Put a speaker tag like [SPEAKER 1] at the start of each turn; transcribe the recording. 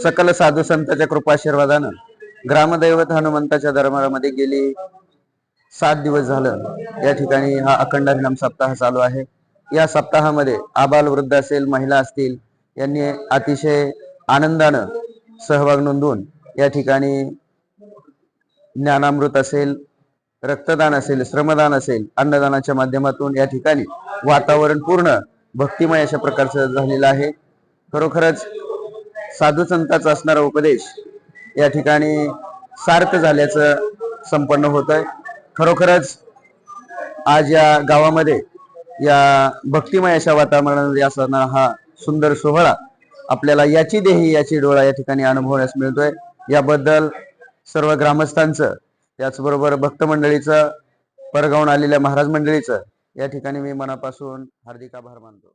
[SPEAKER 1] सकल साधू संतांच्या कृपाशीर्वादानं ग्रामदैवत हनुमंताच्या दरबारामध्ये गेली 7 दिवस झालं या ठिकाणी हा अखंड हरिनाम सप्ताह चालू आहे। या सप्ताहामध्ये आबाल वृद्ध असेल, महिला असतील, यांनी अतिशय आनंदानं सहभाग नोंदवून या ठिकाणी ज्ञानामृत असेल, रक्तदान असेल, श्रमदान असेल, अन्नदानाच्या माध्यमातून या ठिकाणी वातावरण पूर्ण भक्तिमय अशा प्रकारचं झालेलं आहे। खरोखरच साधू संतांचा असणारा उपदेश या ठिकाणी सार्थ झाल्याचं संपन्न होत आहे। खरोखरच आज या गावामध्ये या भक्तिमय अशा वातावरणामध्ये असणारा हा सुंदर सोहळा आपल्याला याची देही याची डोळा या ठिकाणी अनुभवण्यास मिळतोय। याबद्दल सर्व ग्रामस्थांचं, त्याचबरोबर भक्त मंडळीचं, परगावून आलेल्या महाराज मंडळीचं या ठिकाणी मी मनापासून हार्दिक आभार मानतो।